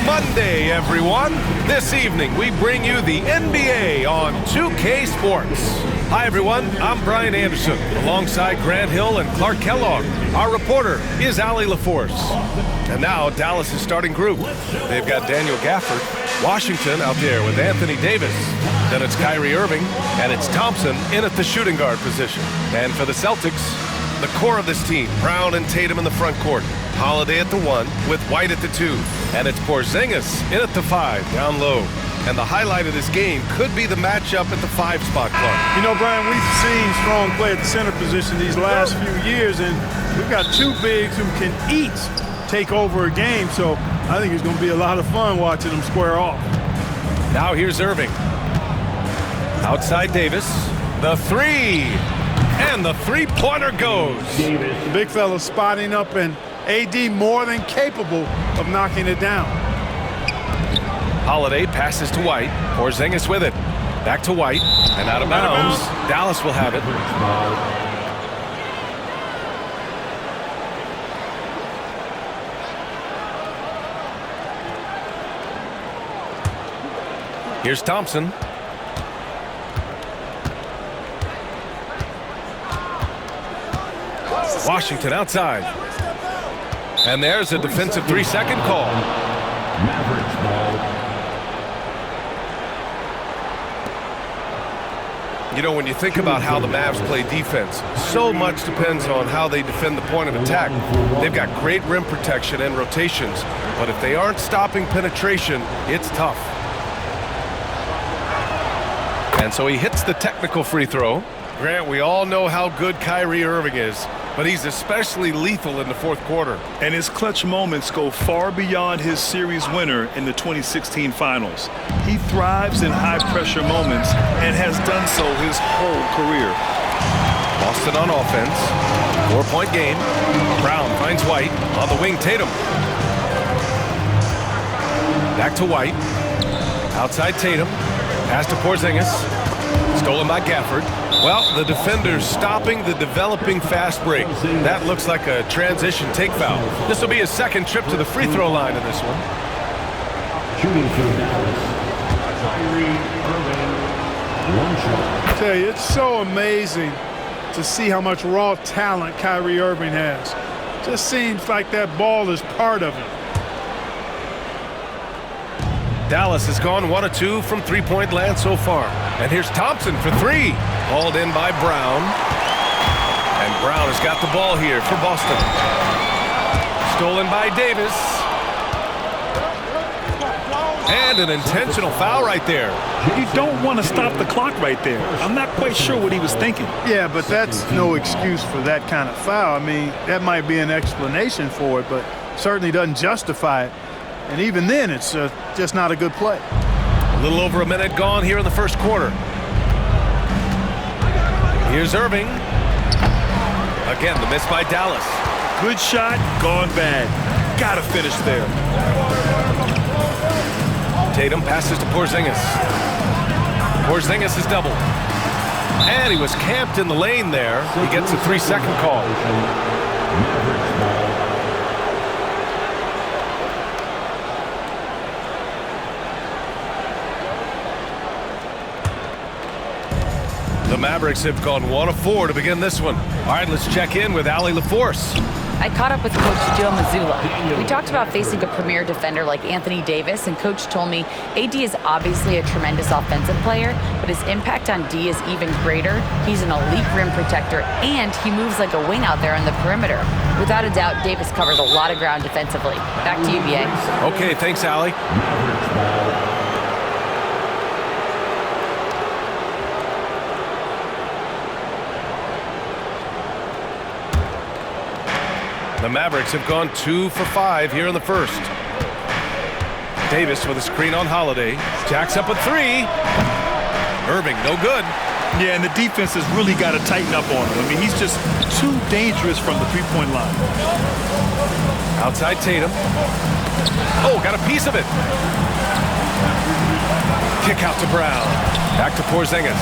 Monday, everyone. This evening, we bring you the NBA on 2K Sports. Hi, everyone. I'm Brian Anderson, alongside Grant Hill and Clark Kellogg. Our reporter is Allie LaForce. And now, Dallas' starting group. They've got Daniel Gafford, Washington out there with Anthony Davis. Then it's Kyrie Irving, and it's Thompson in at the shooting guard position. And for the Celtics, the core of this team, Brown and Tatum in the front court. Holiday at the 1 with White at the 2. And it's Porzingis in at the 5 down low. And the highlight of this game could be the matchup at the 5 spot, Clark. You know, Brian, we've seen strong play at the center position these last few years, and we've got two bigs who can each take over a game. So I think it's going to be a lot of fun watching them square off. Now here's Irving. Outside Davis. The 3. And the three-pointer goes. The big fella spotting up, and AD more than capable of knocking it down. Holiday passes to White. Porzingis with it. Back to White. And out of bounds. Dallas will have it. Here's Thompson. Washington outside. And there's a defensive 3-second call. Mavericks ball. You know, when you think about how the Mavs play defense, so much depends on how they defend the point of attack. They've got great rim protection and rotations, but if they aren't stopping penetration, it's tough. And so he hits the technical free throw. Grant, we all know how good Kyrie Irving is, but he's especially lethal in the fourth quarter. And his clutch moments go far beyond his series winner in the 2016 finals. He thrives in high-pressure moments and has done so his whole career. Boston on offense. 4-point game. Brown finds White on the wing. Tatum. Back to White. Outside Tatum. Pass to Porzingis. Stolen by Gafford. Well, the defender's stopping the developing fast break. That looks like a transition take foul. This will be his second trip to the free throw line in this one. Shooting for Dallas. Kyrie Irving. One shot. I tell you, it's so amazing to see how much raw talent Kyrie Irving has. Just seems like that ball is part of him. Dallas has gone 1 of 2 from three-point land so far. And here's Thompson for 3. Hauled in by Brown. And Brown has got the ball here for Boston. Stolen by Davis. And an intentional foul right there. You don't want to stop the clock right there. I'm not quite sure what he was thinking. Yeah, but that's no excuse for that kind of foul. I mean, that might be an explanation for it, but certainly doesn't justify it. And even then, it's just not a good play. A little over a minute gone here in the first quarter. Here's Irving. Again, the miss by Dallas. Good shot, gone bad. Gotta finish there. Tatum passes to Porzingis. Porzingis is doubled. And he was camped in the lane there. He gets a 3-second call. Mavericks ball. The Mavericks have gone 1 of 4 to begin this one. All right, let's check in with Allie LaForce. I caught up with Coach Joe Mazzulla. We talked about facing a premier defender like Anthony Davis, and Coach told me AD is obviously a tremendous offensive player, but his impact on D is even greater. He's an elite rim protector, and he moves like a wing out there on the perimeter. Without a doubt, Davis covers a lot of ground defensively. Back to you, BA. Okay, thanks, Allie. Mavericks ball. The Mavericks have gone 2 for 5 here in the first. Davis with a screen on Holiday. Jacks up a 3. Irving, no good. Yeah, and the defense has really got to tighten up on him. I mean, he's just too dangerous from the three-point line. Outside Tatum. Oh, got a piece of it. Kick out to Brown. Back to Porzingis.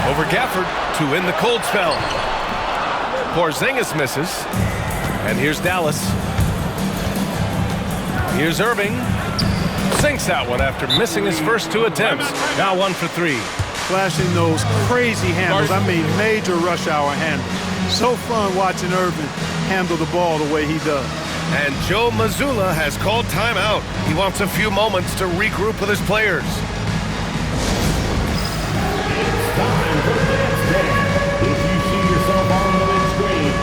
Over Gafford to end the cold spell. Porzingis misses. And here's Dallas. Here's Irving. Sinks that one after missing his first 2 attempts. Now 1 for 3. Flashing those crazy handles. I mean, major rush hour handles. So fun watching Irvin handle the ball the way he does. And Joe Mazzulla has called timeout. He wants a few moments to regroup with his players. Time for Dance Day. If you see yourself on the big screen,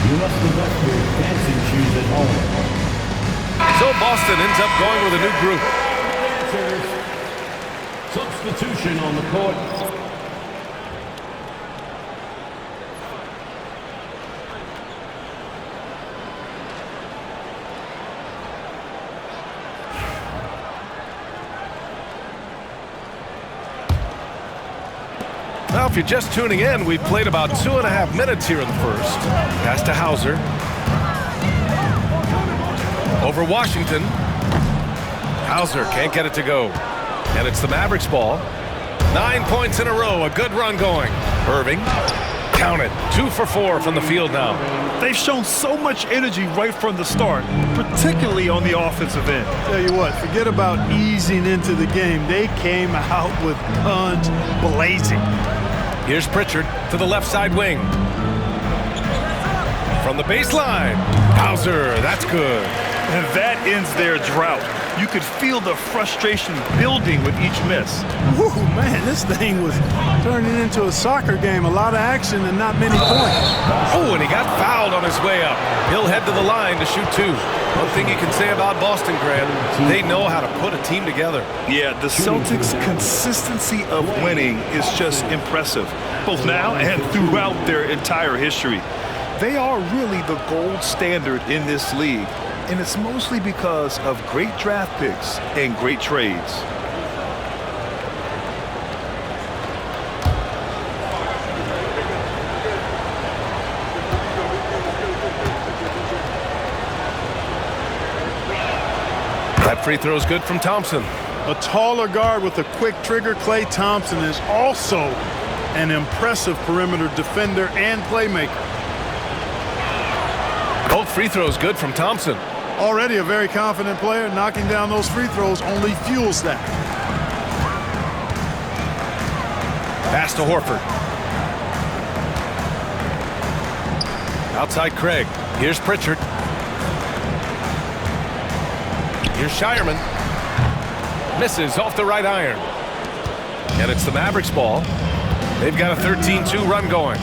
you must have left your dancing shoes at home. So Boston ends up going with a new group. Substitution on the court. Now, if you're just tuning in, we've played about 2.5 minutes here in the first. Pass to Hauser. Over Washington. Hauser can't get it to go. And it's the Mavericks ball. 9 points in a row. A good run going. Irving. Count it. 2 for 4 from the field now. They've shown so much energy right from the start, particularly on the offensive end. Tell you what, forget about easing into the game. They came out with guns blazing. Here's Pritchard to the left side wing. From the baseline. Hauser, that's good. And that ends their drought. You could feel the frustration building with each miss. Woo, man, this thing was turning into a soccer game. A lot of action and not many points. Oh, and he got fouled on his way up. He'll head to the line to shoot 2. One thing you can say about Boston, Grant, they know how to put a team together. Yeah, the Celtics' consistency of winning is just impressive, both now and throughout their entire history. They are really the gold standard in this league, and it's mostly because of great draft picks and great trades. That free throw is good from Thompson. A taller guard with a quick trigger, Klay Thompson, is also an impressive perimeter defender and playmaker. Both free throws good from Thompson. Already a very confident player. Knocking down those free throws only fuels that. Pass to Horford. Outside Craig. Here's Pritchard. Here's Shireman. Misses off the right iron. And it's the Mavericks ball. They've got a 13-2 run going.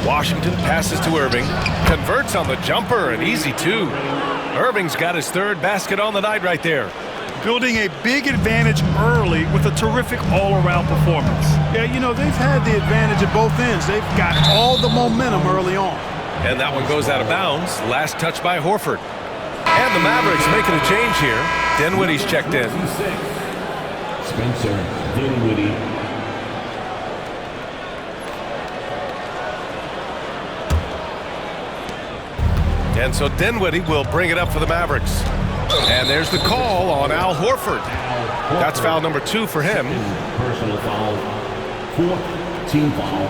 Washington passes to Irving. Converts on the jumper, an easy 2. Irving's got his 3rd basket on the night right there. Building a big advantage early with a terrific all-around performance. Yeah, you know, they've had the advantage at both ends. They've got all the momentum early on. And that one goes out of bounds. Last touch by Horford. And the Mavericks making a change here. Dinwiddie's checked in. Spencer Dinwiddie. And so Dinwiddie will bring it up for the Mavericks. And there's the call on Al Horford. That's foul number 2 for him. Personal foul. 4th team foul.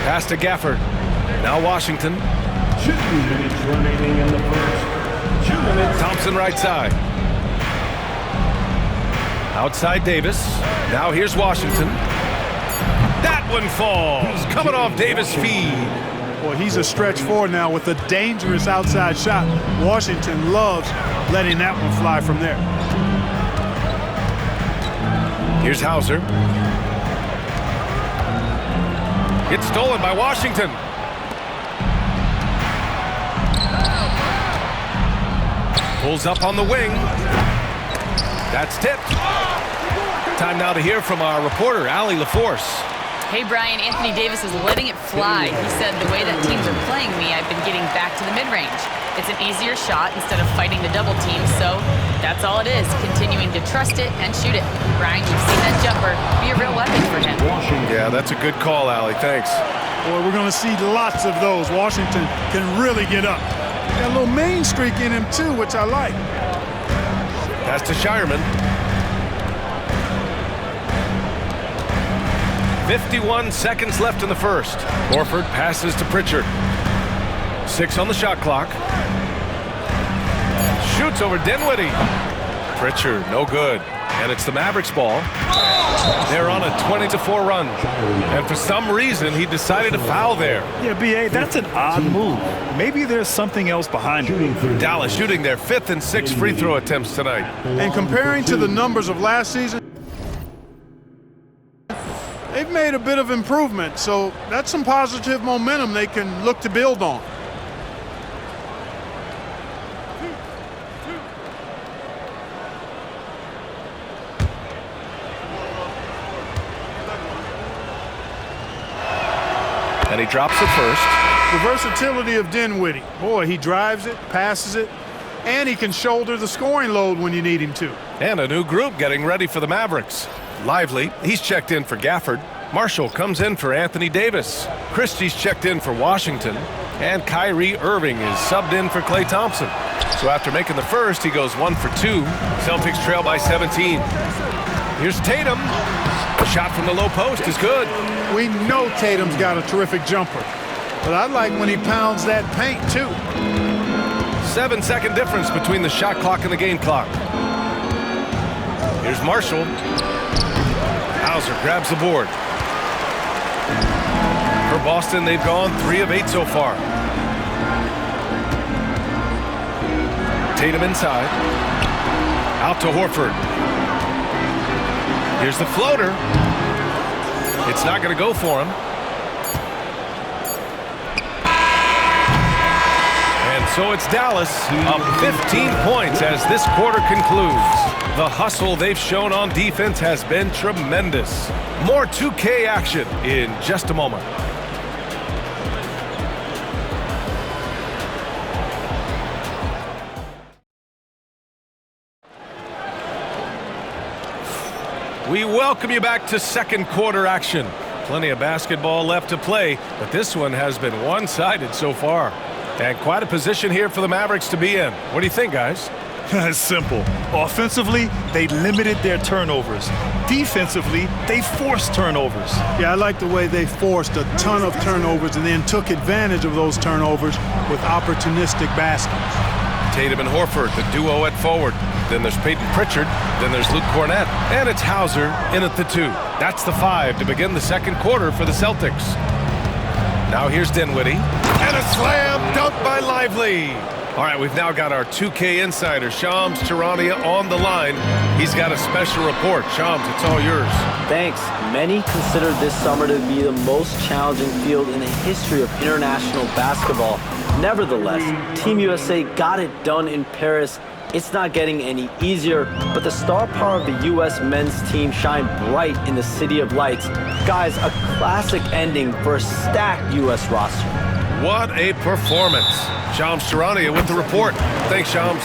Pass to Gafford. Now Washington. 2 minutes remaining in the first. 2 minutes. Thompson right side. Outside Davis. Now here's Washington. That one falls. Coming off Davis' feed. Boy, he's a stretch 4 now with a dangerous outside shot. Washington loves letting that one fly from there. Here's Hauser. It's stolen by Washington. Pulls up on the wing. That's tipped. Time now to hear from our reporter, Allie LaForce. Hey, Brian, Anthony Davis is letting it fly. He said, the way that teams are playing me, I've been getting back to the mid-range. It's an easier shot instead of fighting the double team, so that's all it is, continuing to trust it and shoot it. Brian, you've seen that jumper be a real weapon for him. Yeah, that's a good call, Allie. Thanks. Boy, we're going to see lots of those. Washington can really get up. Got a little main streak in him, too, which I like. Pass to Shireman. 51 seconds left in the first. Horford passes to Pritchard. 6 on the shot clock. Shoots over Dinwiddie. Pritchard, no good. And it's the Mavericks ball. They're on a 20-4 run. And for some reason, he decided to foul there. Yeah, B.A., that's an odd move. Maybe there's something else behind it. Dallas shooting their 5th and 6th free throw attempts tonight. And comparing to the numbers of last season, they've made a bit of improvement. So that's some positive momentum they can look to build on. And he drops it first. The versatility of Dinwiddie. Boy, he drives it, passes it, and he can shoulder the scoring load when you need him to. And a new group getting ready for the Mavericks. Lively, he's checked in for Gafford. Marshall comes in for Anthony Davis. Christie's checked in for Washington. And Kyrie Irving is subbed in for Klay Thompson. So after making the first, he goes 1 for 2. Celtics trail by 17. Here's Tatum. The shot from the low post is good. We know Tatum's got a terrific jumper, but I like when he pounds that paint, too. 7-second difference between the shot clock and the game clock. Here's Marshall. Hauser grabs the board. For Boston, they've gone 3 of 8 so far. Tatum inside. Out to Horford. Here's the floater. It's not going to go for him. And so it's Dallas up 15 points as this quarter concludes. The hustle they've shown on defense has been tremendous. More 2K action in just a moment. We welcome you back to second quarter action. Plenty of basketball left to play, but this one has been one-sided so far. And quite a position here for the Mavericks to be in. What do you think, guys? It's simple. Offensively, they limited their turnovers. Defensively, they forced turnovers. Yeah, I like the way they forced a ton of turnovers and then took advantage of those turnovers with opportunistic baskets. Tatum and Horford, the duo at forward. Then there's Peyton Pritchard. Then there's Luke Cornett. And it's Hauser in at the 2. That's the 5 to begin the second quarter for the Celtics. Now here's Dinwiddie. And a slam dunk by Lively. All right, we've now got our 2K insider, Shams Charania, on the line. He's got a special report. Shams, it's all yours. Thanks. Many consider this summer to be the most challenging field in the history of international basketball. Nevertheless, Team USA got it done in Paris. It's not getting any easier, but the star power of the U.S. men's team shined bright in the City of Lights. Guys, a classic ending for a stacked U.S. roster. What a performance. Shams Charania with the report. Thanks, Shams.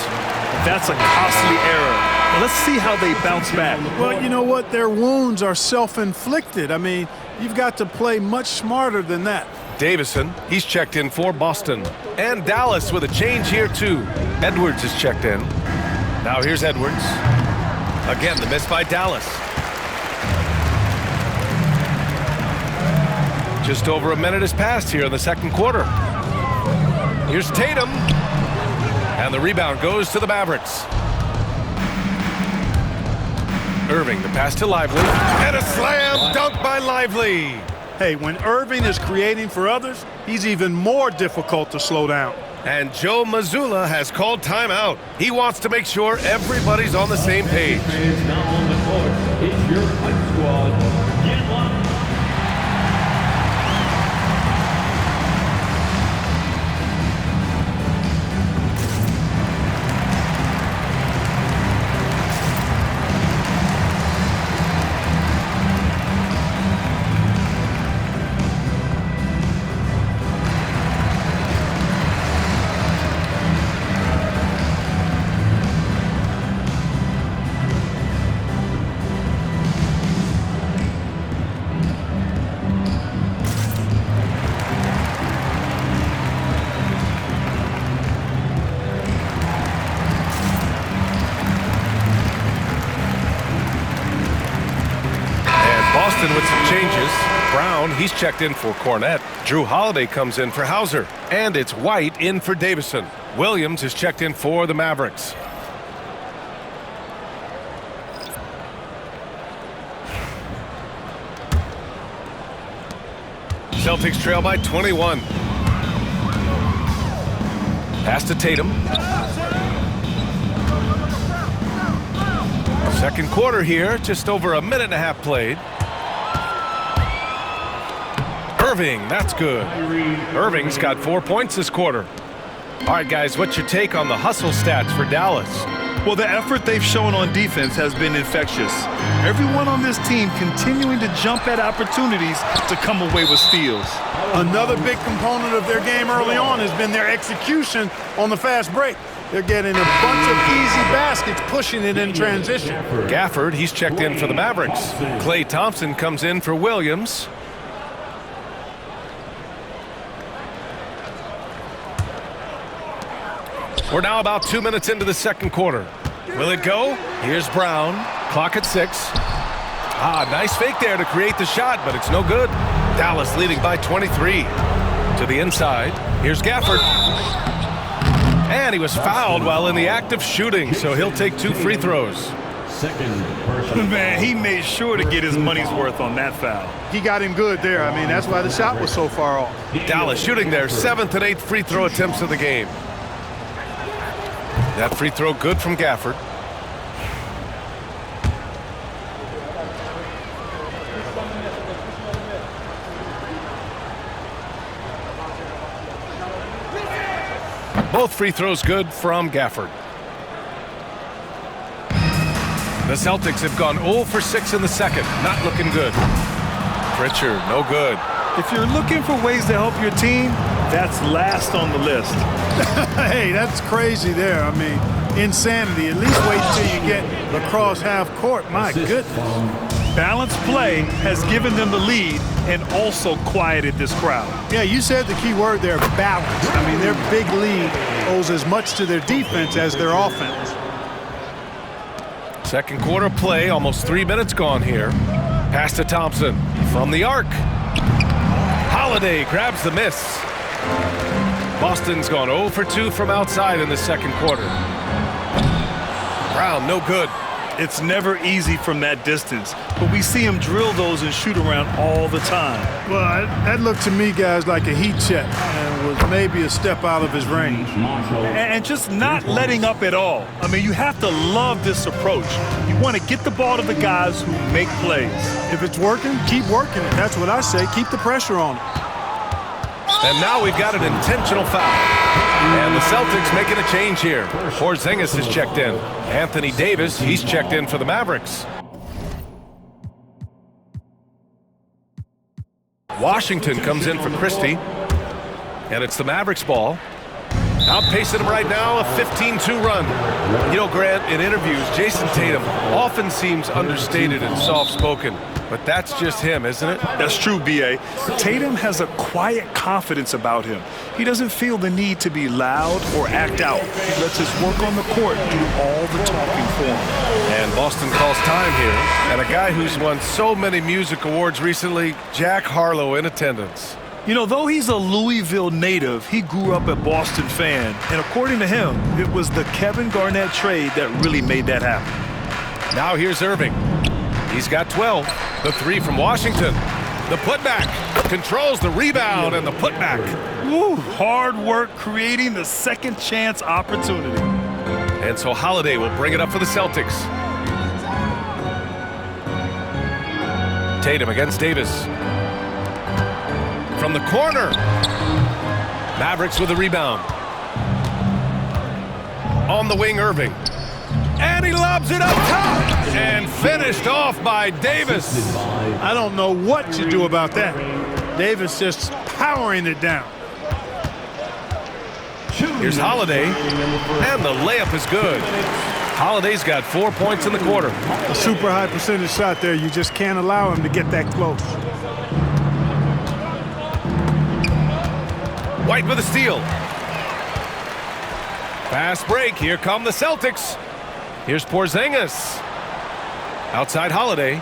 That's a costly error. Let's see how they bounce back. Well, you know what? Their wounds are self-inflicted. I mean, you've got to play much smarter than that. Davison, he's checked in for Boston. And Dallas with a change here, too. Edwards is checked in. Now here's Edwards. Again, the miss by Dallas. Just over a minute has passed here in the second quarter. Here's Tatum. And the rebound goes to the Mavericks. Irving, the pass to Lively. And a slam dunk by Lively. Hey, when Irving is creating for others, he's even more difficult to slow down. And Joe Mazzulla has called timeout. He wants to make sure everybody's on the same page. Is now on the court. It's your Pipe Squad. Get one. Boston with some changes. Brown, he's checked in for Cornette. Drew Holiday comes in for Hauser. And it's White in for Davison. Williams is checked in for the Mavericks. Celtics trail by 21. Pass to Tatum. Second quarter here, just over a minute and a half played. Irving, that's good. Irving's got 4 points this quarter. All right, guys, what's your take on the hustle stats for Dallas? Well, the effort they've shown on defense has been infectious. Everyone on this team continuing to jump at opportunities to come away with steals. Another big component of their game early on has been their execution on the fast break. They're getting a bunch of easy baskets, pushing it in transition. Gafford, he's checked in for the Mavericks. Klay Thompson comes in for Williams. We're now about 2 minutes into the second quarter. Will it go? Here's Brown. Clock at 6. Nice fake there to create the shot, but it's no good. Dallas leading by 23. To the inside. Here's Gafford. And he was fouled while in the act of shooting, so he'll take 2 free throws. Man, he made sure to get his money's worth on that foul. He got him good there. I mean, that's why the shot was so far off. Dallas shooting their 7th and 8th free throw attempts of the game. That free throw good from Gafford. Both free throws good from Gafford. The Celtics have gone 0 for 6 in the second. Not looking good. Pritchard, no good. If you're looking for ways to help your team, that's last on the list. Hey, that's crazy there. I mean, insanity. At least wait until you get across half court. My goodness. Balanced play has given them the lead and also quieted this crowd. Yeah, you said the key word there, balance. I mean, their big lead owes as much to their defense as their offense. Second quarter play, almost 3 minutes gone here. Pass to Thompson from the arc. Holiday grabs the miss. Boston's gone 0 for 2 from outside in the second quarter. Brown, no good. It's never easy from that distance, but we see him drill those and shoot around all the time. Well, that looked to me, guys, like a heat check and was maybe a step out of his range. And just not letting up at all. I mean, you have to love this approach. You want to get the ball to the guys who make plays. If it's working, keep working it. That's what I say. Keep the pressure on it. And now we've got an intentional foul. And the Celtics making a change here. Porzingis is checked in. Anthony Davis, he's checked in for the Mavericks. Washington comes in for Christie. And it's the Mavericks ball. Outpacing him right now, a 15-2 run. You know, Grant, in interviews, Jason Tatum often seems understated and soft-spoken. But that's just him, isn't it? That's true, B.A. Tatum has a quiet confidence about him. He doesn't feel the need to be loud or act out. He lets his work on the court do all the talking for him. And Boston calls time here. And a guy who's won so many music awards recently, Jack Harlow, in attendance. You know, though he's a Louisville native, he grew up a Boston fan. And according to him, it was the Kevin Garnett trade that really made that happen. Now here's Irving. He's got 12. The 3 from Washington. The putback. Controls the rebound and the putback. Woo, hard work creating the second chance opportunity. And so Holiday will bring it up for the Celtics. Tatum against Davis. From the corner. Mavericks with a rebound. On the wing, Irving. And he lobs it up top. And finished off by Davis. I don't know what to do about that. Davis just powering it down. Here's Holiday. And the layup is good. Holiday's got 4 points in the quarter. A super high percentage shot there. You just can't allow him to get that close. White with a steal. Fast break. Here come the Celtics. Here's Porzingis. Outside Holiday.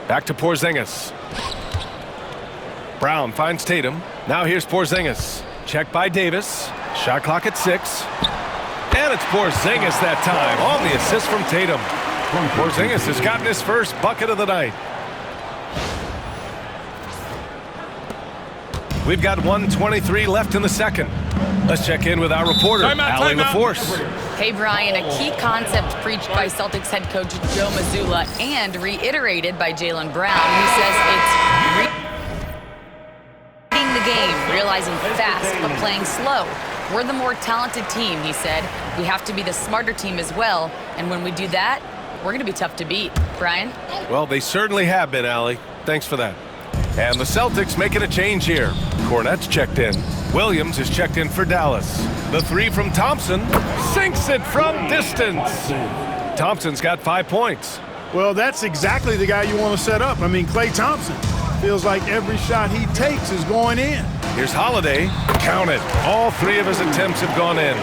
Back to Porzingis. Brown finds Tatum. Now here's Porzingis. Check by Davis. Shot clock at 6. And it's Porzingis that time on the assist from Tatum. Porzingis has gotten his first bucket of the night. We've got 1:23 left in the second. Let's check in with our reporter, Allie LaForce. Hey, Brian, a key concept preached by Celtics head coach Joe Mazzulla and reiterated by Jaylen Brown, who says it's reading the game, realizing fast but playing slow. We're the more talented team, he said. We have to be the smarter team as well, and when we do that, we're going to be tough to beat. Brian? Well, they certainly have been, Allie. Thanks for that. And the Celtics making a change here. Cornette's checked in. Williams is checked in for Dallas. The 3 from Thompson sinks it from distance. Thompson's got 5 points. Well, that's exactly the guy you want to set up. I mean, Klay Thompson feels like every shot he takes is going in. Here's Holiday. Count it. All 3 of his attempts have gone in.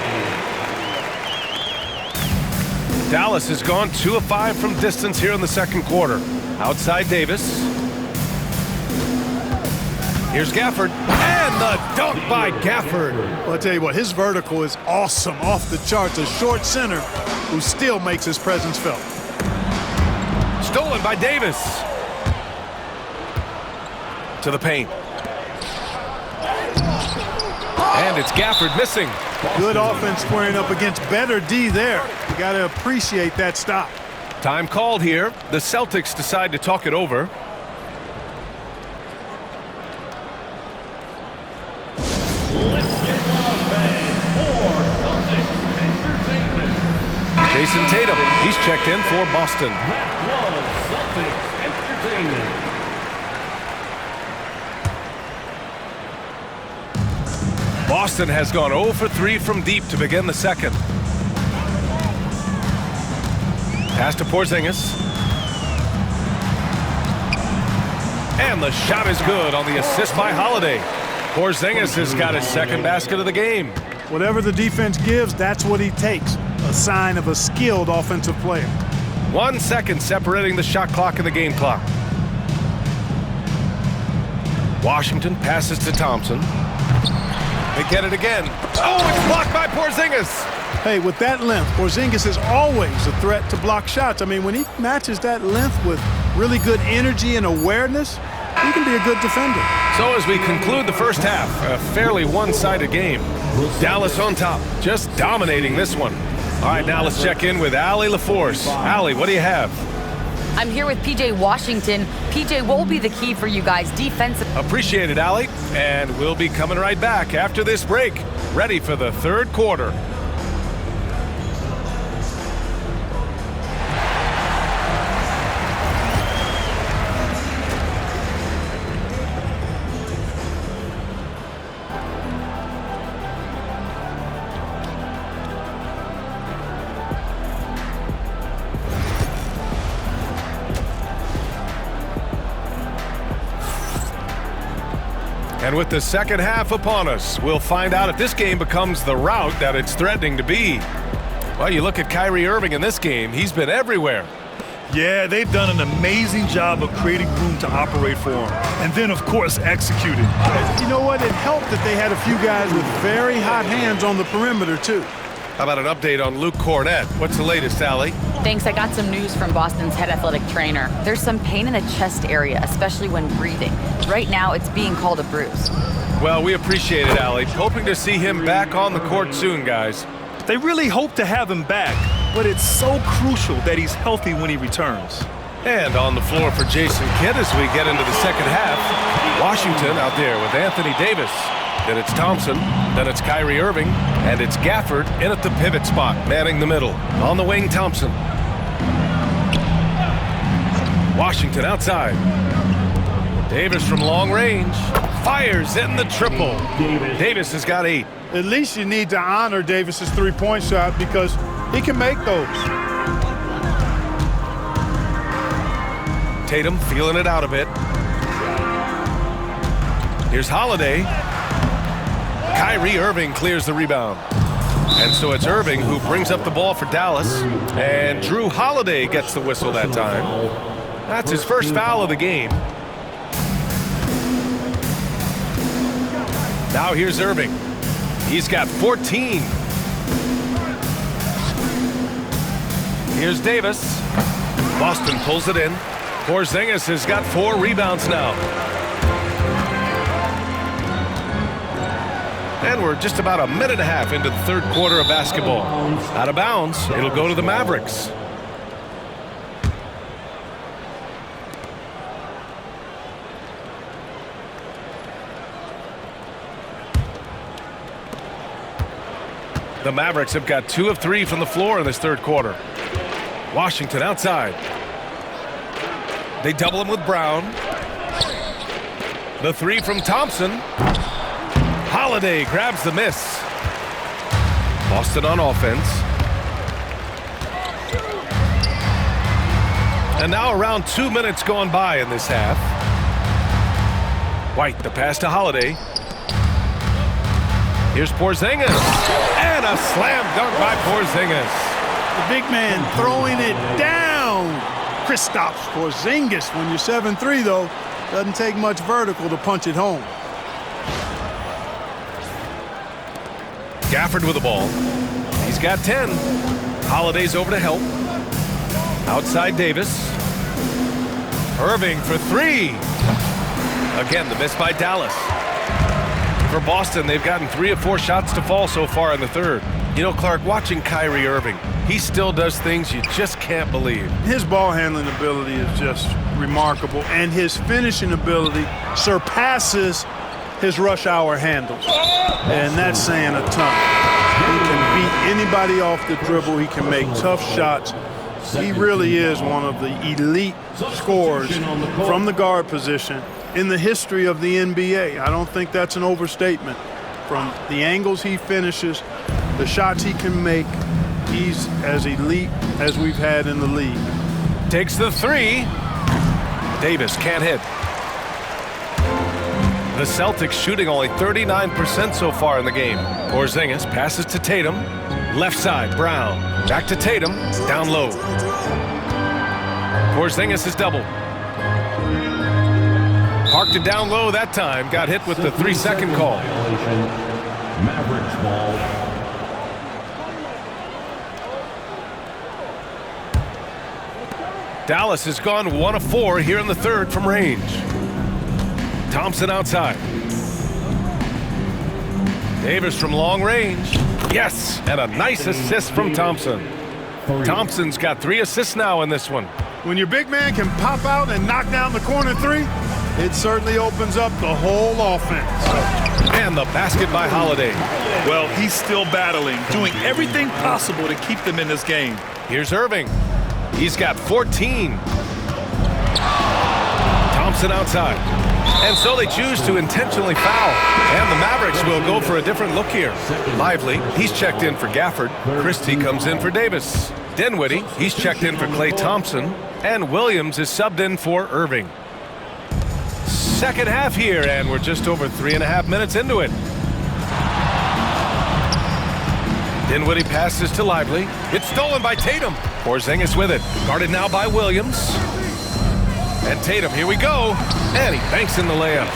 Dallas has gone 2 of 5 from distance here in the second quarter. Outside Davis. Here's Gafford, and the dunk by Gafford. Well, I'll tell you what, his vertical is awesome, off the charts. A short center who still makes his presence felt. Stolen by Davis. To the paint. And it's Gafford missing. Good offense squaring up against better D there. You got to appreciate that stop. Time called here. The Celtics decide to talk it over. Jason Tatum, he's checked in for Boston. Boston has gone 0 for 3 from deep to begin the second. Pass to Porzingis. And the shot is good on the assist by Holiday. Porzingis has got his second basket of the game. Whatever the defense gives, that's what he takes. A sign of a skilled offensive player. 1 second separating the shot clock and the game clock. Washington passes to Thompson. They get it again. Oh, it's blocked by Porzingis. Hey, with that length, Porzingis is always a threat to block shots. I mean, when he matches that length with really good energy and awareness, he can be a good defender. So as we conclude the first half, a fairly one-sided game. Dallas on top, just dominating this one. All right, now let's check in with Allie LaForce. Allie, what do you have? I'm here with P.J. Washington. P.J., what will be the key for you guys defensively? Appreciate it, Allie. And we'll be coming right back after this break, ready for the third quarter. And with the second half upon us, we'll find out if this game becomes the rout that it's threatening to be. Well, you look at Kyrie Irving in this game, he's been everywhere. Yeah, they've done an amazing job of creating room to operate for him. And then, of course, executing. You know what? It helped that they had a few guys with very hot hands on the perimeter, too. How about an update on Luke Cornette? What's the latest, Allie? Thanks. I got some news from Boston's head athletic trainer. There's some pain in the chest area, especially when breathing. Right now, it's being called a bruise. Well, we appreciate it, Allie. Hoping to see him back on the court soon, guys. They really hope to have him back, but it's so crucial that he's healthy when he returns. And on the floor for Jason Kidd as we get into the second half. Washington out there with Anthony Davis. Then it's Thompson, then it's Kyrie Irving, and it's Gafford in at the pivot spot, manning the middle. On the wing, Thompson. Washington outside. Davis from long range. Fires in the triple. Davis has got 8. At least you need to honor Davis's three-point shot because he can make those. Tatum feeling it out a bit. Here's Holiday. Kyrie Irving clears the rebound. And so it's Irving who brings up the ball for Dallas. And Drew Holiday gets the whistle that time. That's his first foul of the game. Now here's Irving. He's got 14. Here's Davis. Boston pulls it in. Porzingis has got 4 rebounds now. And we're just about a minute and a half into the third quarter of basketball. Out of bounds, it'll go to the Mavericks. The Mavericks have got 2 of 3 from the floor in this third quarter. Washington outside. They double him with Brown. The 3 from Thompson. Holiday grabs the miss. Boston on offense. And now around 2 minutes gone by in this half. White, the pass to Holiday. Here's Porzingis. And a slam dunk by Porzingis. The big man throwing it down. Kristaps Porzingis. When you're 7'3", though, doesn't take much vertical to punch it home. Gafford with the ball. He's got 10. Holiday's over to help. Outside Davis. Irving for 3. Again, the miss by Dallas. For Boston, they've gotten 3 of 4 shots to fall so far in the third. You know, Clark, watching Kyrie Irving, he still does things you just can't believe. His ball handling ability is just remarkable, and his finishing ability surpasses his rush hour handles. And that's saying a ton. He can beat anybody off the dribble. He can make tough shots. He really is one of the elite scorers from the guard position in the history of the NBA. I don't think that's an overstatement. From the angles he finishes, the shots he can make, he's as elite as we've had in the league. Takes the 3. Davis can't hit. The Celtics shooting only 39% so far in the game. Porzingis passes to Tatum. Left side, Brown. Back to Tatum. Down low. Porzingis is doubled. Parked it down low that time. Got hit with the 3-second call. Mavericks ball. Dallas has gone 1 of 4 here in the third from range. Thompson outside. Davis from long range. Yes, and a nice assist from Thompson. Thompson's got 3 assists now in this one. When your big man can pop out and knock down the corner 3, it certainly opens up the whole offense. And the basket by Holiday. Well, he's still battling, doing everything possible to keep them in this game. Here's Irving. He's got 14. Thompson outside. And so they choose to intentionally foul. And the Mavericks will go for a different look here. Lively, he's checked in for Gafford. Christie comes in for Davis. Dinwiddie, he's checked in for Klay Thompson. And Williams is subbed in for Irving. Second half here, and we're just over 3.5 minutes into it. Dinwiddie passes to Lively. It's stolen by Tatum. Porzingis with it. Guarded now by Williams. And Tatum, here we go. And he banks in the layup.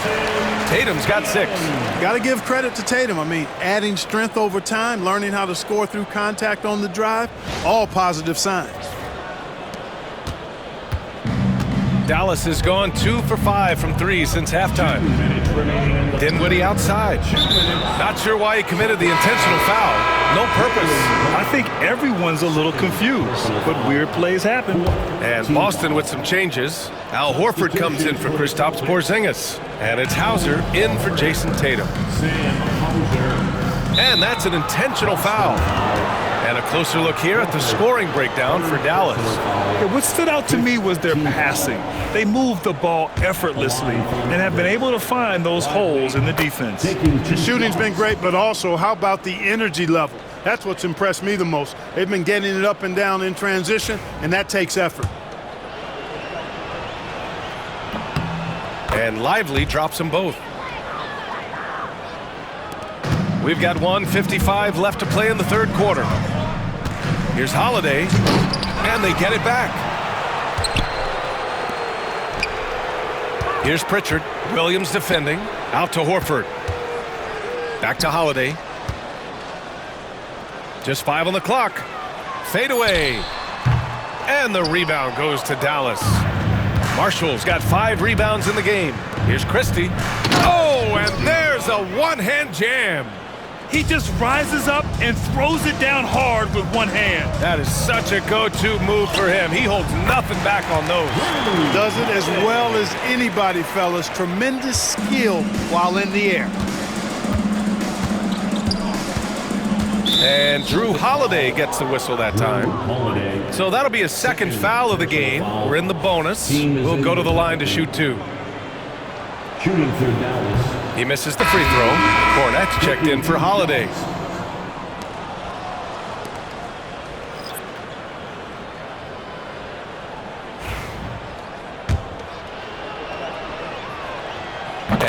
Tatum's got 6. Got to give credit to Tatum. I mean, adding strength over time, learning how to score through contact on the drive, all positive signs. Dallas has gone 2 for 5 from 3 since halftime. Dinwiddie outside. Not sure why he committed the intentional foul. No purpose. I think everyone's a little confused, but weird plays happen. And Boston with some changes. Al Horford comes in for Kristaps Porzingis. And it's Hauser in for Jason Tatum. And that's an intentional foul. And a closer look here at the scoring breakdown for Dallas. Yeah, what stood out to me was their passing. They moved the ball effortlessly and have been able to find those holes in the defense. The shooting's been great, but also how about the energy level? That's what's impressed me the most. They've been getting it up and down in transition, and that takes effort. And Lively drops them both. We've got 1:55 left to play in the third quarter. Here's Holiday, and they get it back. Here's Pritchard. Williams defending. Out to Horford. Back to Holiday. Just 5 on the clock. Fade away. And the rebound goes to Dallas. Marshall's got 5 rebounds in the game. Here's Christie. Oh, and there's a one-hand jam. He just rises up and throws it down hard with one hand. That is such a go-to move for him. He holds nothing back on those. Does it as well as anybody, fellas. Tremendous skill while in the air. And Drew Holiday gets the whistle that time. So that'll be his second foul of the game. We're in the bonus. We'll go to the line to shoot 2. Shooting through Dallas. He misses the free throw. Cornette's checked in for Holiday.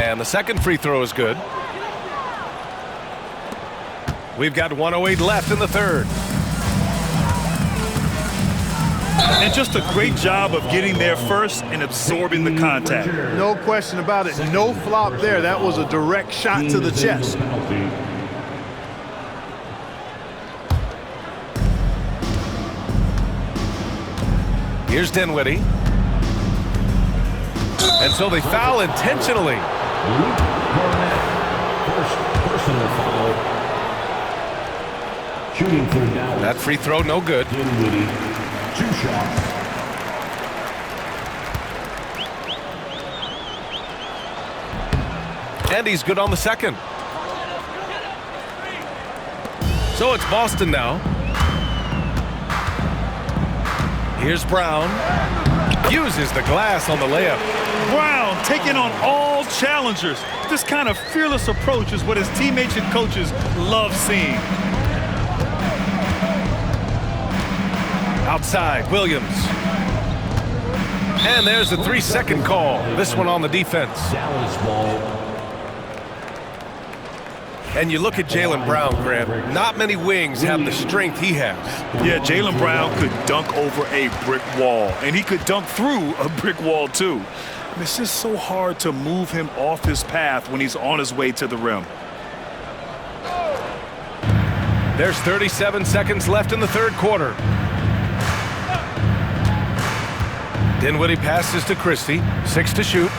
And the second free throw is good. We've got 1:08 left in the third. And just a great job of getting there first and absorbing the contact. No question about it. No flop there. That was a direct shot to the chest. Here's Dinwiddie. And so they foul intentionally. First personal foul. Shooting through Dallas. That free throw no good. Dinwiddie, 2 shots. And he's good on the second. So it's Boston now. Here's Brown. Uses the glass on the layup. Brown taking on all challengers. This kind of fearless approach is what his teammates and coaches love seeing. Outside, Williams. And there's the 3-second call. This one on the defense. Dallas ball. And you look at Jaylen Brown, Grant. Not many wings have the strength he has. Yeah, Jaylen Brown could dunk over a brick wall, and he could dunk through a brick wall too. And it's just so hard to move him off his path when he's on his way to the rim. There's 37 seconds left in the third quarter. Dinwiddie passes to Christie. 6 to shoot.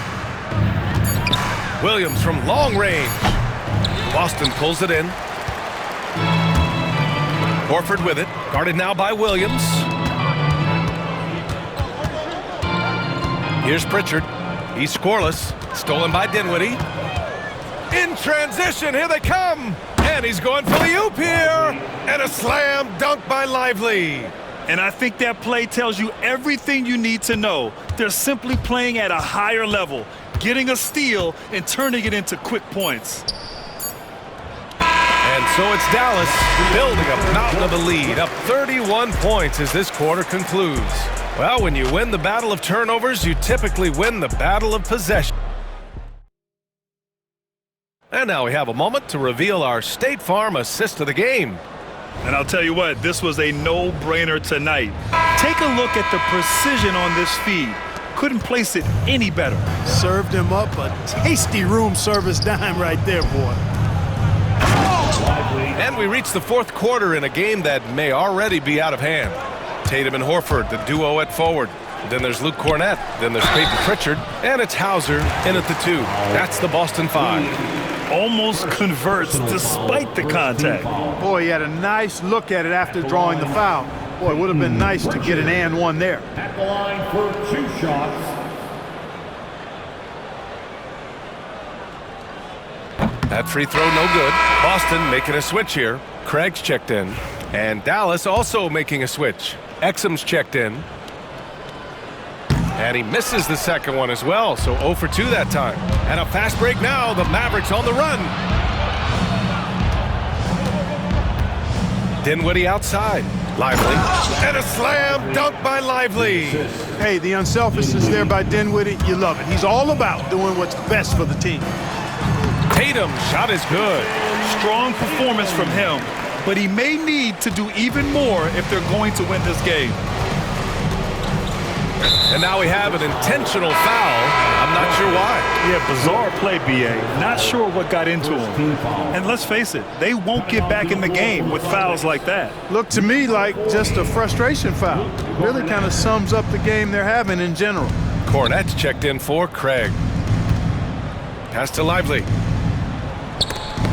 Williams from long range. Boston pulls it in. Horford with it. Guarded now by Williams. Here's Pritchard. He's scoreless. Stolen by Dinwiddie. In transition, here they come. And he's going for the oop here. And a slam dunk by Lively. And I think that play tells you everything you need to know. They're simply playing at a higher level, getting a steal and turning it into quick points. And so it's Dallas building a mountain of a lead, up 31 points as this quarter concludes. Well, when you win the battle of turnovers, you typically win the battle of possession. And now we have a moment to reveal our State Farm assist of the game. And I'll tell you what, this was a no-brainer tonight. Take a look at the precision on this feed. Couldn't place it any better. Served him up a tasty room service dime right there, boy. And we reach the fourth quarter in a game that may already be out of hand. Tatum and Horford, the duo at forward. Then there's Luke Cornette. Then there's Peyton Pritchard. And it's Hauser in at the 2. That's the Boston 5. Almost converts despite the contact. Boy, he had a nice look at it after drawing the foul. Boy, it would have been nice to get an and one there. At the line for 2 shots. That free throw no good. Boston making a switch here. Craig's checked in. And Dallas also making a switch. Exum's checked in. And he misses the second one as well, so 0 for 2 that time. And a fast break now, the Mavericks on the run. Dinwiddie outside. Lively. And a slam dunk by Lively. Hey, the unselfishness there by Dinwiddie, you love it. He's all about doing what's best for the team. Tatum, shot is good. Strong performance from him, but he may need to do even more if they're going to win this game. And now we have an intentional foul. I'm not sure why. Yeah, bizarre play, B.A. Not sure what got into him. And let's face it, they won't get back in the game with fouls like that. Looked to me like just a frustration foul. Really kind of sums up the game they're having in general. Cornette's checked in for Craig. Pass to Lively.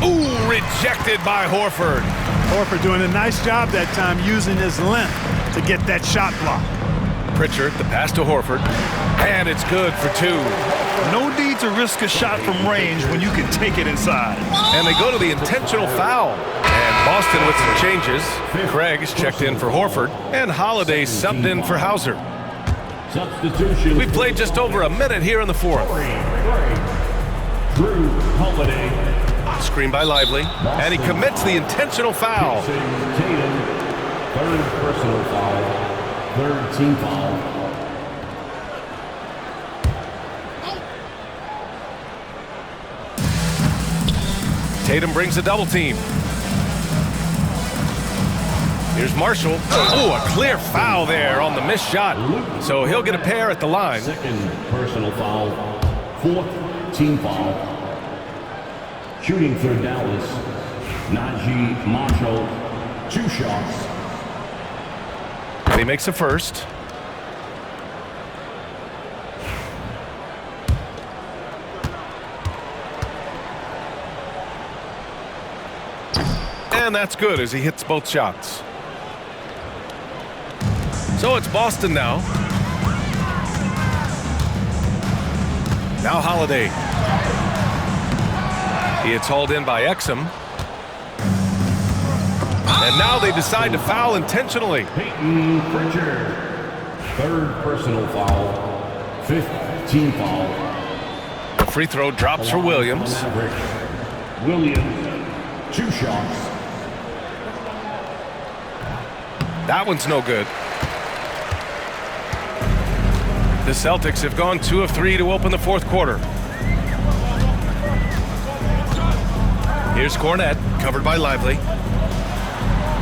Ooh, rejected by Horford. Horford doing a nice job that time using his length to get that shot block. Pritchard, the pass to Horford. And it's good for two. No need to risk a shot from range when you can take it inside. And they go to the intentional foul. And Boston with some changes. Craig is checked in for Horford. And Holiday subbed in for Hauser. Substitution. We've played just over a minute here in the fourth. Drew Holiday. Screen by Lively. And he commits the intentional foul. Tatum. Third personal foul. Third team foul. Tatum brings a double team. Here's Marshall. Oh, a clear foul there on the missed shot. So he'll get a pair at the line. Second personal foul. Fourth team foul. Shooting for Dallas. Najee Marshall. 2 shots. And he makes a first. And that's good as he hits both shots. So it's Boston now. Now Holiday. He gets hauled in by Exum. And now they decide to foul intentionally. Peyton Pritchard. Third personal foul. Fifth team foul. The free throw drops for Williams. Mavericks. Williams. 2 shots. That one's no good. The Celtics have gone 2 of 3 to open the fourth quarter. Here's Cornette, covered by Lively.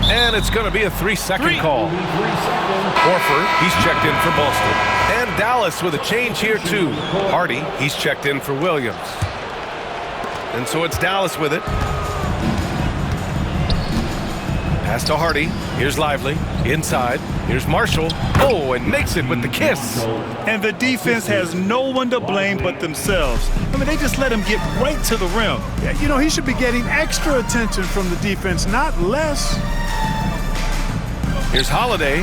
And it's going to be a 3-second call. Horford, he's checked in for Boston. And Dallas with a change here too. Hardy, he's checked in for Williams. And so it's Dallas with it. Pass to Hardy. Here's Lively. Inside. Here's Marshall. Oh, and makes it with the kiss. And the defense has no one to blame but themselves. I mean, they just let him get right to the rim. Yeah, you know, he should be getting extra attention from the defense, not less. Here's Holiday.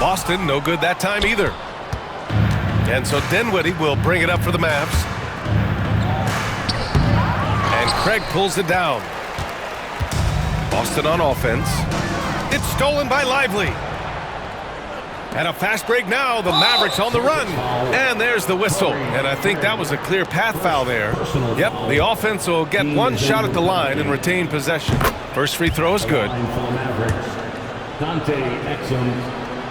Boston, no good that time either. And so Dinwiddie will bring it up for the Mavs. And Craig pulls it down. Boston on offense. It's stolen by Lively. And a fast break now. The Mavericks on the run. And there's the whistle. And I think that was a clear path foul there. Yep, the offense will get one shot at the line and retain possession. First free throw is good. Dante Exum,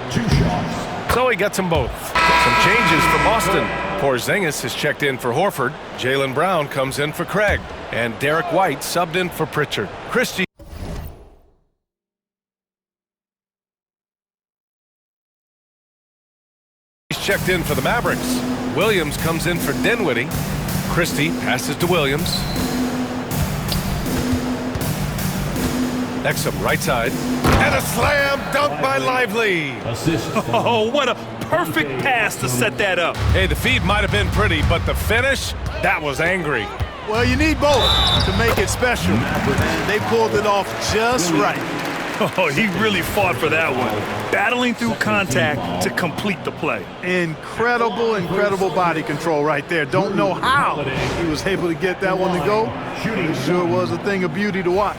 2 shots. So he gets them both. Some changes for Boston. Porzingis is checked in for Horford. Jaylen Brown comes in for Craig. And Derek White subbed in for Pritchard. Christie checked in for the Mavericks. Williams comes in for Dinwiddie. Christie passes to Williams. Exum right side. And a slam dunk by Lively. Assist. Oh, what a perfect pass to set that up. Hey, the feed might have been pretty, but the finish, that was angry. Well, you need both to make it special. And they pulled it off just right. Oh, he really fought for that one. Battling through contact to complete the play. Incredible, incredible body control right there. Don't know how he was able to get that one to go. It sure was a thing of beauty to watch.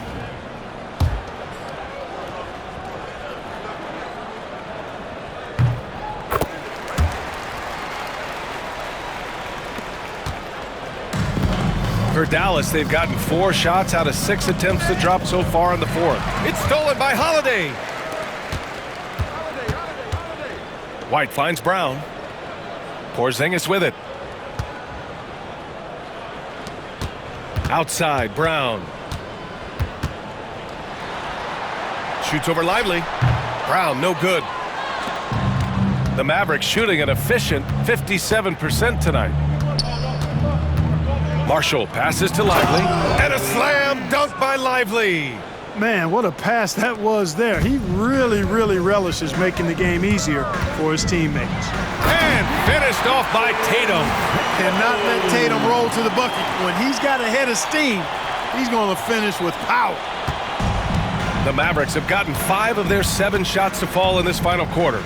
For Dallas, they've gotten 4 shots out of 6 attempts to drop so far in the fourth. It's stolen by Holiday. White finds Brown. Porzingis with it. Outside, Brown. Shoots over Lively. Brown, no good. The Mavericks shooting an efficient 57% tonight. Marshall passes to Lively. And a slam dunk by Lively. Man, what a pass that was there. He really relishes making the game easier for his teammates. And finished off by Tatum. Cannot let Tatum roll to the bucket. When he's got a head of steam, he's going to finish with power. The Mavericks have gotten 5 of their 7 shots to fall in this final quarter.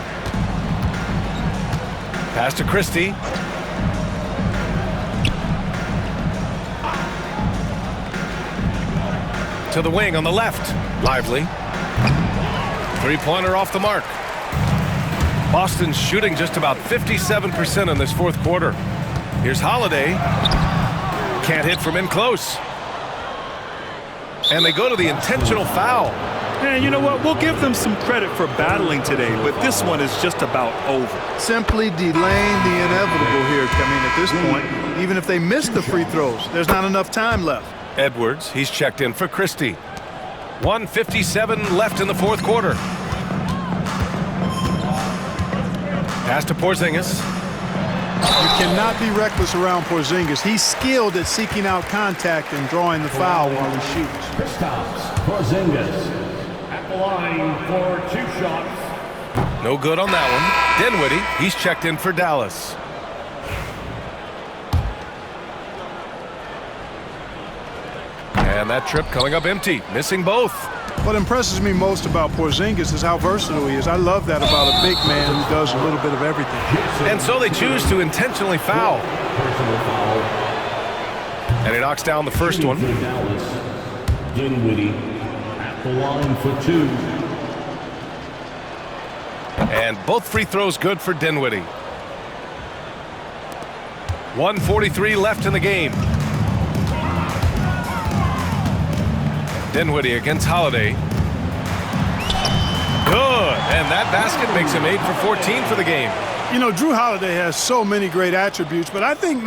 Pass to Christie. To the wing on the left. Lively. Three-pointer off the mark. Boston's shooting just about 57% in this fourth quarter. Here's Holiday. Can't hit from in close. And they go to the intentional foul. And you know what? We'll give them some credit for battling today, but this one is just about over. Simply delaying the inevitable here. I mean, at this point, even if they miss the free throws, there's not enough time left. Edwards, he's checked in for Christie. 1:57 left in the fourth quarter. Pass to Porzingis. You cannot be reckless around Porzingis. He's skilled at seeking out contact and drawing the foul while he shoots. Kristaps Porzingis at the line for 2 shots. No good on that one. Dinwiddie, he's checked in for Dallas. And that trip coming up empty, missing both. What impresses me most about Porzingis is how versatile he is. I love that about a big man who does a little bit of everything. And so they choose to intentionally foul. Personal foul. And he knocks down the first one. Dallas. Dinwiddie at the line for 2. And both free throws good for Dinwiddie. 1:43 left in the game. Dinwiddie against Holiday. Good. And that basket makes him 8 for 14 for the game. You know, Drew Holiday has so many great attributes, but I think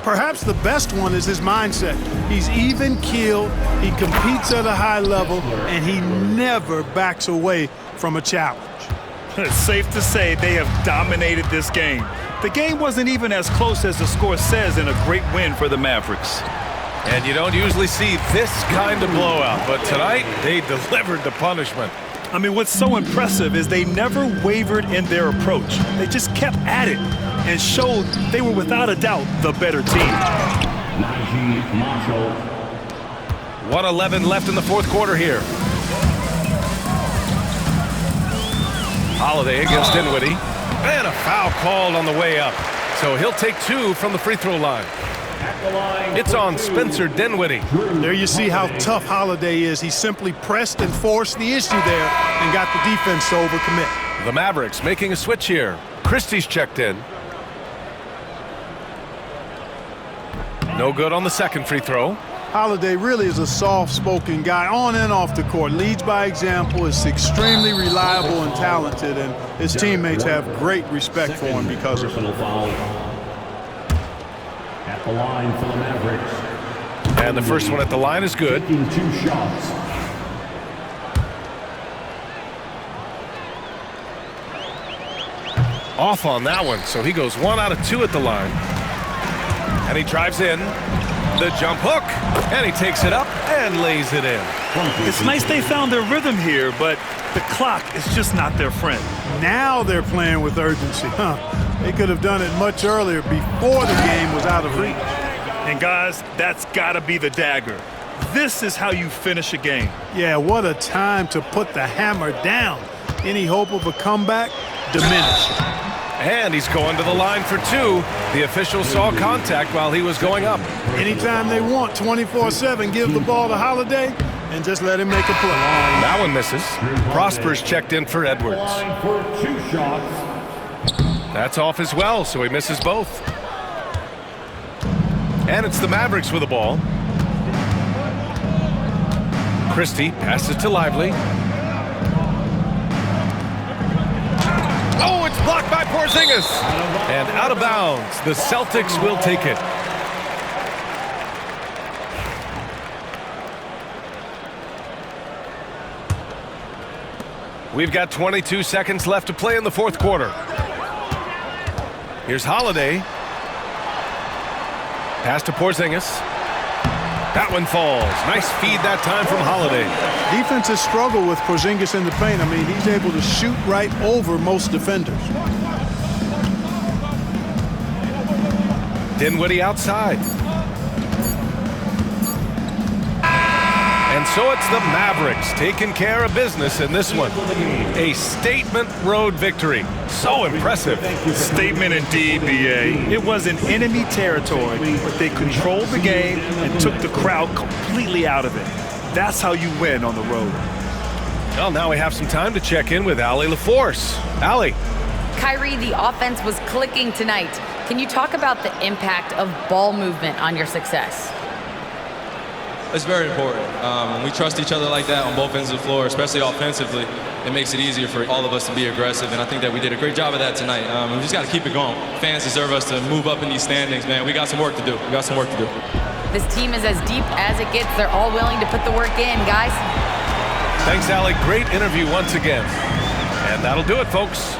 perhaps the best one is his mindset. He's even-keeled, he competes at a high level, and he never backs away from a challenge. It's safe to say they have dominated this game. The game wasn't even as close as the score says in a great win for the Mavericks. And you don't usually see this kind of blowout, but tonight they delivered the punishment. I mean, what's so impressive is they never wavered in their approach. They just kept at it and showed they were without a doubt the better team. Najee Marshall. 1:11 left in the fourth quarter here. Holiday against Dinwiddie. And a foul called on the way up. So he'll take 2 from the free throw line. It's on Spencer Dinwiddie. There you see how tough Holiday is. He simply pressed and forced the issue there and got the defense to overcommit. The Mavericks making a switch here. Christie's checked in. No good on the second free throw. Holiday really is a soft-spoken guy on and off the court. Leads by example, is extremely reliable and talented, and his teammates have great respect for him because of it. Personal foul. At the line for the Mavericks. And the first one at the line is good. Taking 2 shots. Off on that one, so he goes 1 out of 2 at the line. And he drives in. The jump hook. And he takes it up and lays it in. It's nice they found their rhythm here, but the clock is just not their friend. Now they're playing with urgency. They could have done it much earlier before the game was out of reach. And guys, that's got to be the dagger. This is how you finish a game. Yeah, what a time to put the hammer down. Any hope of a comeback? Diminished. And he's going to the line for 2. The official saw contact while he was going up. Anytime they want, 24/7, give the ball to Holiday and just let him make a play. That one misses. Prosper's checked in for Edwards. Line for 2 shots. That's off as well, so he misses both. And it's the Mavericks with the ball. Christie passes to Lively. Oh, it's blocked by Porzingis. And out of bounds. The Celtics will take it. We've got 22 seconds left to play in the fourth quarter. Here's Holiday. Pass to Porzingis. That one falls. Nice feed that time from Holiday. Defenses struggle with Porzingis in the paint. I mean, he's able to shoot right over most defenders. Dinwiddie outside. And so it's the Mavericks taking care of business in this one. A statement road victory. So impressive. Statement indeed, BA. It was in enemy territory, but they controlled the game and took the crowd completely out of it. That's how you win on the road. Well, now we have some time to check in with Allie LaForce. Allie. Kyrie, the offense was clicking tonight. Can you talk about the impact of ball movement on your success? It's very important. When we trust each other like that on both ends of the floor, especially offensively, it makes it easier for all of us to be aggressive, and I think that we did a great job of that tonight. We just got to keep it going. Fans deserve us to move up in these standings, man. We got some work to do. This team is as deep as it gets. They're all willing to put the work in, guys. Thanks, Allie. Great interview once again. And that'll do it, folks.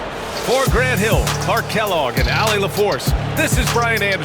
For Grant Hill, Clark Kellogg, and Allie LaForce, this is Brian Anderson.